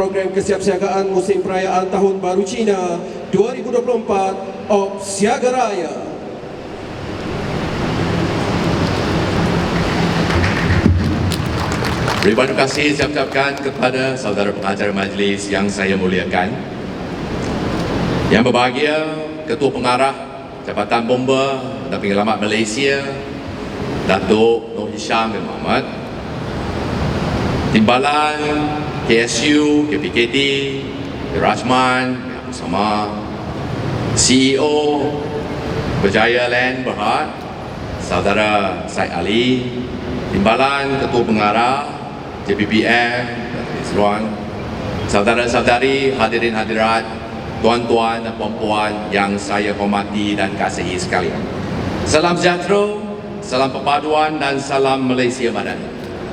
Program kesiapsiagaan musim perayaan Tahun Baru Cina 2024 OPS Siaga Raya. Terima kasih saya ucapkan kepada saudara pengacara majlis yang saya muliakan. Yang berbahagia, Ketua Pengarah Jabatan Bomba dan Penyelamat Malaysia, Datuk Nur Hisham bin Mohamed, Timbalan KSU, KPKD, Rajman, Abu Sama, CEO Berjaya Land Berhad, Saudara Said Ali, Timbalan Ketua Pengarah JPPM, Datuk Izzuan, saudara-saudari hadirin hadirat, tuan-tuan dan puan-puan yang saya hormati dan kasihi sekalian. Salam sejahtera, salam perpaduan dan salam Malaysia Madani.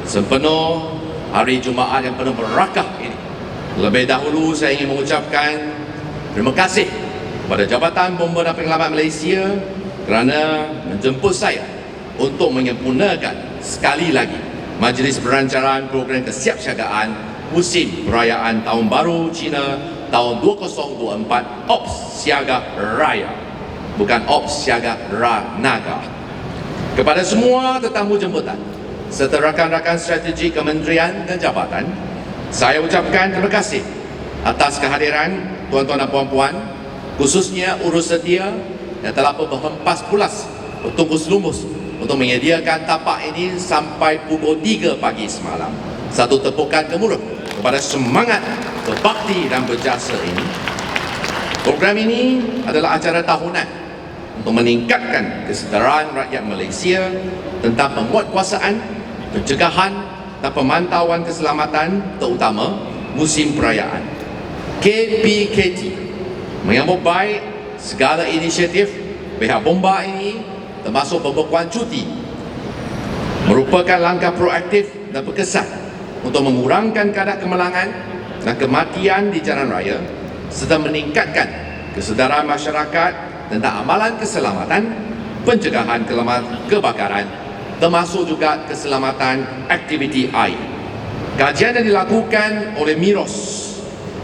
Sepenuh hari Jumaat yang penuh berakah ini, lebih dahulu saya ingin mengucapkan terima kasih kepada Jabatan Bomba dan Penyelamat Malaysia kerana menjemput saya untuk menyempurnakan sekali lagi Majlis Perancangan Program Kesiapsiagaan Musim Perayaan Tahun Baru Cina tahun 2024 OPS Siaga Raya, bukan OPS Siaga Naga. Kepada semua tetamu jemputan serta rakan-rakan strategi kementerian dan jabatan, saya ucapkan terima kasih atas kehadiran tuan-tuan dan puan-puan, khususnya urus setia yang telah berhempas pulas bertungkus lumus untuk menyediakan tapak ini sampai pukul 3 pagi semalam. Satu tepukan gemuruh kepada semangat berbakti dan berjasa ini. Program ini adalah acara tahunan untuk meningkatkan kesedaran rakyat Malaysia tentang penguatkuasaan, pencegahan dan pemantauan keselamatan terutama musim perayaan. KPKT menyambut baik segala inisiatif pihak bomba ini, termasuk pembekuan cuti, merupakan langkah proaktif dan berkesan untuk mengurangkan kadar kemalangan dan kematian di jalan raya serta meningkatkan kesedaran masyarakat tentang amalan keselamatan, pencegahan kebakaran, termasuk juga keselamatan aktiviti air. Kajian yang dilakukan oleh MIROS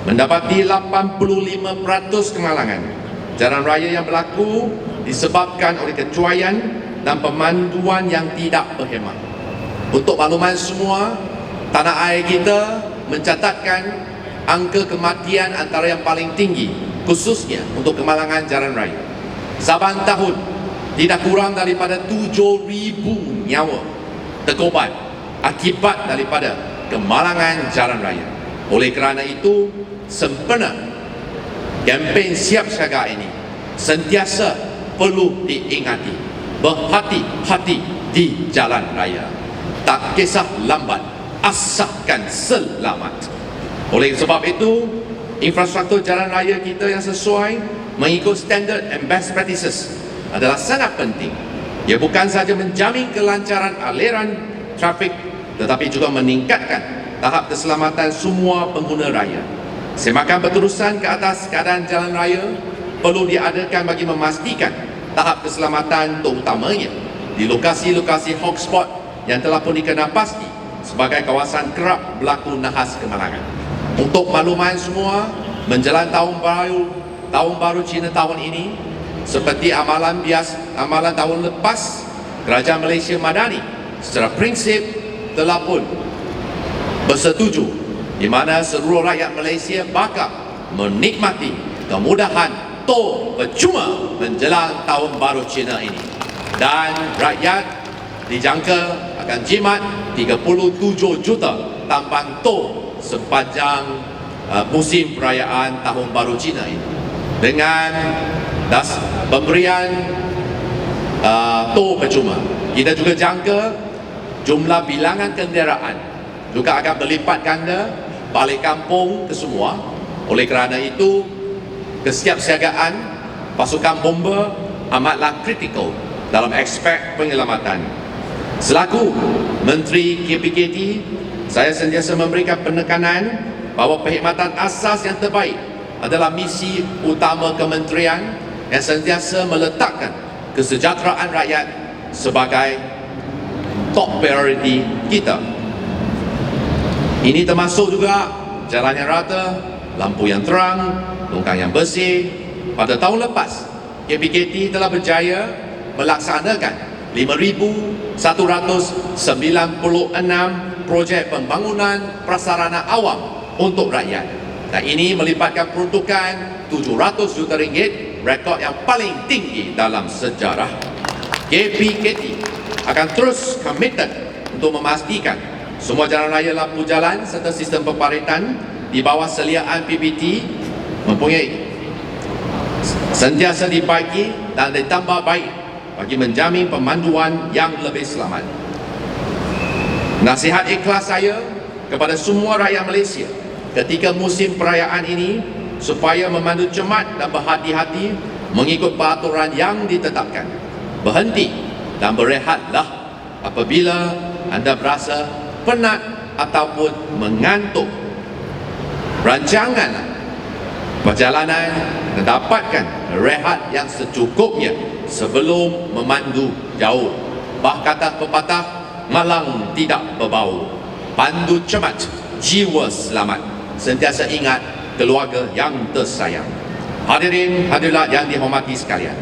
mendapati 85% kemalangan jalan raya yang berlaku disebabkan oleh kecuaian dan pemanduan yang tidak berkhidmat. Untuk makluman semua, tanah air kita mencatatkan angka kematian antara yang paling tinggi, khususnya untuk kemalangan jalan raya. Saban tahun tidak kurang daripada 7,000 nyawa terkorban akibat daripada kemalangan jalan raya. Oleh kerana itu, sempena kempen siap siaga ini sentiasa perlu diingati, berhati-hati di jalan raya. Tak kisah lambat, asalkan selamat. Oleh sebab itu, infrastruktur jalan raya kita yang sesuai mengikut standard and best practices adalah sangat penting. Ia bukan sahaja menjamin kelancaran aliran trafik, tetapi juga meningkatkan tahap keselamatan semua pengguna raya. Semakan berterusan ke atas keadaan jalan raya perlu diadakan bagi memastikan tahap keselamatan terutamanya di lokasi-lokasi hotspot yang telah pun dikenal pasti sebagai kawasan kerap berlaku nahas kemalangan. Untuk makluman semua, menjelang tahun baru Cina tahun ini, seperti amalan tahun lepas, Kerajaan Malaysia Madani secara prinsip telah pun bersetuju di mana seluruh rakyat Malaysia bakal menikmati kemudahan tol percuma menjelang tahun baru Cina ini, dan rakyat dijangka akan jimat 37 juta tampang tol sepanjang musim perayaan tahun baru Cina ini. Dengan pemberian tol percuma, kita juga jangka jumlah bilangan kenderaan juga akan berlipat ganda balik kampung ke semua. Oleh kerana itu, kesiapsiagaan pasukan bomba amatlah kritikal dalam aspek penyelamatan. Selaku Menteri KPKT, saya sentiasa memberikan penekanan bahawa perkhidmatan asas yang terbaik adalah misi utama kementerian yang sentiasa meletakkan kesejahteraan rakyat sebagai top priority kita. Ini termasuk juga jalan yang rata, lampu yang terang, longkang yang bersih. Pada tahun lepas, KPKT telah berjaya melaksanakan 5,196 projek pembangunan prasarana awam untuk rakyat. Dan ini melibatkan peruntukan 700 juta ringgit, rekod yang paling tinggi dalam sejarah. KPKT akan terus komited untuk memastikan semua jalan raya, lampu jalan serta sistem pemparaitan di bawah seliaan PPT mempunyai sentiasa dibaiki dan ditambah baik bagi menjamin pemanduan yang lebih selamat. Nasihat ikhlas saya kepada semua rakyat Malaysia ketika musim perayaan ini supaya memandu cermat dan berhati-hati mengikut peraturan yang ditetapkan. Berhenti dan berehatlah apabila anda berasa penat ataupun mengantuk. Rancangan perjalanan dan dapatkan rehat yang secukupnya sebelum memandu jauh. Bah kata pepatah, malang tidak berbau. Pandu cermat, jiwa selamat. Sentiasa ingat keluarga yang tersayang. Hadirin hadirat yang dihormati sekalian,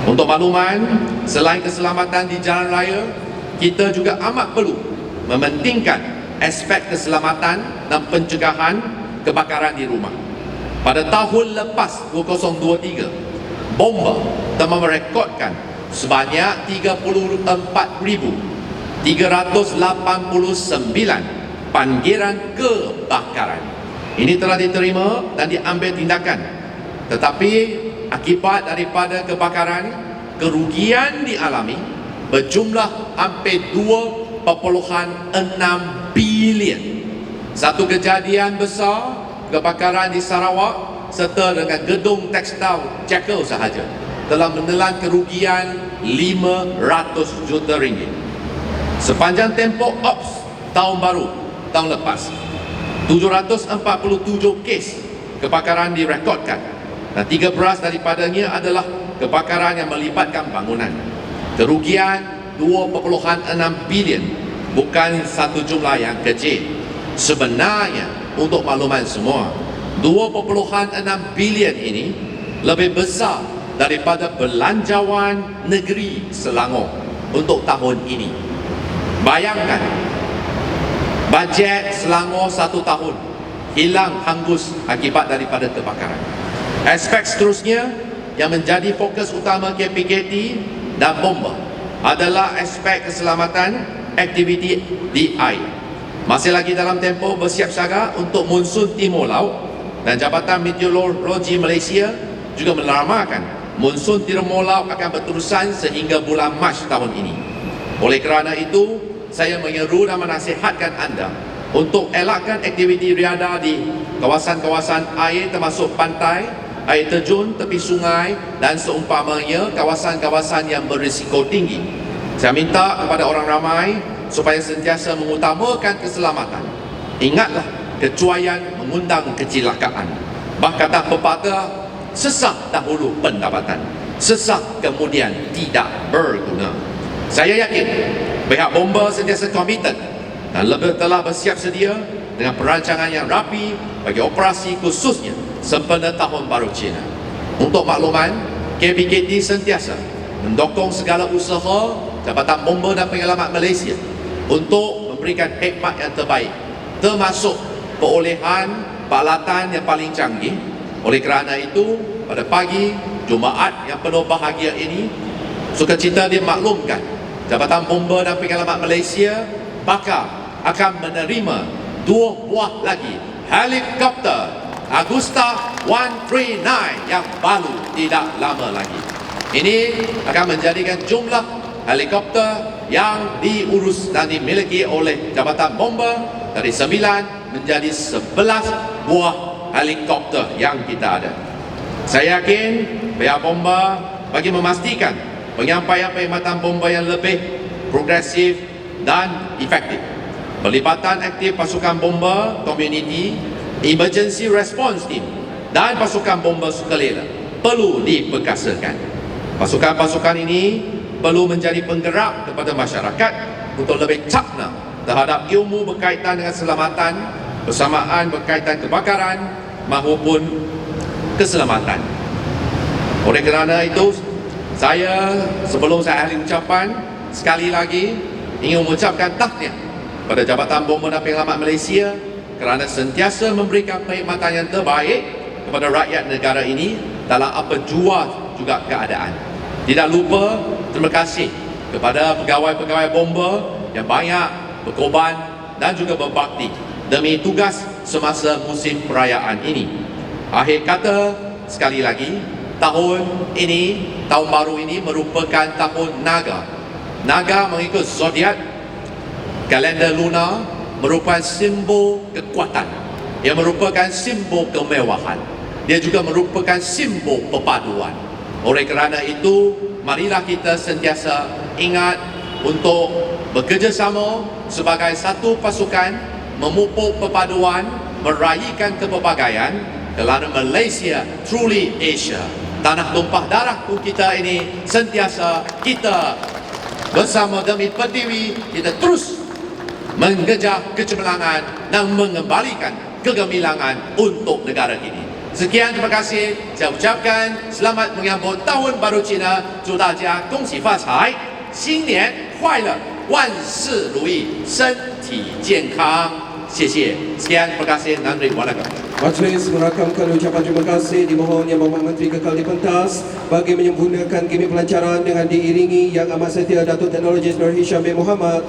untuk makluman, selain keselamatan di jalan raya, kita juga amat perlu mementingkan aspek keselamatan dan pencegahan kebakaran di rumah. Pada tahun lepas 2023, Bomba telah merekodkan sebanyak 34,389 panggilan kebakaran. Ini telah diterima dan diambil tindakan. Tetapi akibat daripada kebakaran, kerugian dialami berjumlah hampir 2.6 bilion. Satu kejadian besar kebakaran di Sarawak serta dengan gedung tekstil Jekyll sahaja telah menelan kerugian 500 juta ringgit. Sepanjang tempoh Ops tahun baru tahun lepas, 747 kes kebakaran direkodkan dan 13 daripadanya adalah kebakaran yang melibatkan bangunan. Kerugian 2.6 bilion bukan satu jumlah yang kecil. Sebenarnya, untuk makluman semua, 2.6 bilion ini lebih besar daripada belanjawan negeri Selangor untuk tahun ini. Bayangkan, bajet Selangor satu tahun hilang hangus akibat daripada kebakaran. Aspek seterusnya yang menjadi fokus utama KPKT dan Bomba adalah aspek keselamatan aktiviti di air. Masih lagi dalam tempoh bersiap siaga untuk monsun timur laut, dan Jabatan Meteorologi Malaysia juga melamakan monsun timur laut akan berterusan sehingga bulan Mac tahun ini. Oleh kerana itu, saya menyeru dan menasihatkan anda untuk elakkan aktiviti riadah di kawasan-kawasan air termasuk pantai, air terjun, tepi sungai dan seumpamanya kawasan-kawasan yang berisiko tinggi. Saya minta kepada orang ramai supaya sentiasa mengutamakan keselamatan. Ingatlah, kecuaian mengundang kecelakaan. Bah kata pepatah, sesak dahulu pendapatan, sesak kemudian tidak berguna. Saya yakin pihak Bomba sentiasa komited dan telah bersiap sedia dengan perancangan yang rapi bagi operasi khususnya sempena Tahun Baru Cina. Untuk makluman, KPKT sentiasa mendukung segala usaha Jabatan Bomba dan Penyelamat Malaysia untuk memberikan khidmat yang terbaik, termasuk perolehan peralatan yang paling canggih. Oleh kerana itu, pada pagi Jumaat yang penuh bahagia ini, sukacita dimaklumkan Jabatan Bomba dan Penyelamat Malaysia bakal akan menerima 2 buah lagi helikopter Agusta 139 yang baru tidak lama lagi. Ini akan menjadikan jumlah helikopter yang diurus dan dimiliki oleh Jabatan Bomba dari 9 menjadi 11 buah helikopter yang kita ada. Saya yakin pihak Bomba bagi memastikan penyampaian perkhidmatan bomba yang lebih progresif dan efektif. Pelibatan aktif pasukan bomba, komuniti, emergency response team dan pasukan bomba sukarela perlu diperkasakan. Pasukan-pasukan ini perlu menjadi penggerak kepada masyarakat untuk lebih cakna terhadap ilmu berkaitan dengan keselamatan bersamaan berkaitan kebakaran maupun keselamatan. Oleh kerana itu, saya sebelum saya akhiri ucapan, sekali lagi ingin mengucapkan tahniah pada Jabatan Bomba dan Penyelamat Malaysia kerana sentiasa memberikan perkhidmatan yang terbaik kepada rakyat negara ini dalam apa jua juga keadaan. Tidak lupa, terima kasih kepada pegawai-pegawai bomba yang banyak berkorban dan juga berbakti demi tugas semasa musim perayaan ini. Akhir kata, sekali lagi, tahun baru ini merupakan tahun Naga. Naga mengikut zodiak kalender lunar merupakan simbol kekuatan. Ia merupakan simbol kemewahan. Dia juga merupakan simbol perpaduan. Oleh kerana itu, marilah kita sentiasa ingat untuk bekerjasama sebagai satu pasukan, memupuk perpaduan, meraihkan kepelbagaian, kerana Malaysia truly Asia. Tanah tumpah darahku kita ini sentiasa kita bersama demi Pertiwi, kita terus mengejar kecemerlangan dan mengembalikan kegemilangan untuk negara ini. Sekian, terima kasih. Saya ucapkan selamat menyambut Tahun Baru Cina. 祝大家恭喜发财，新年快乐，万事如意，身体健康。谢谢。Sekian, terima kasih. Nandri Walakum. Majlis merakamkan ucapan terima kasih dimohon Yang Berhormat Menteri Kekal di Pentas bagi menyempurnakan gimik pelancaran dengan diiringi Yang Amat Setia Datuk Teknologi Nur Hisham bin Muhammad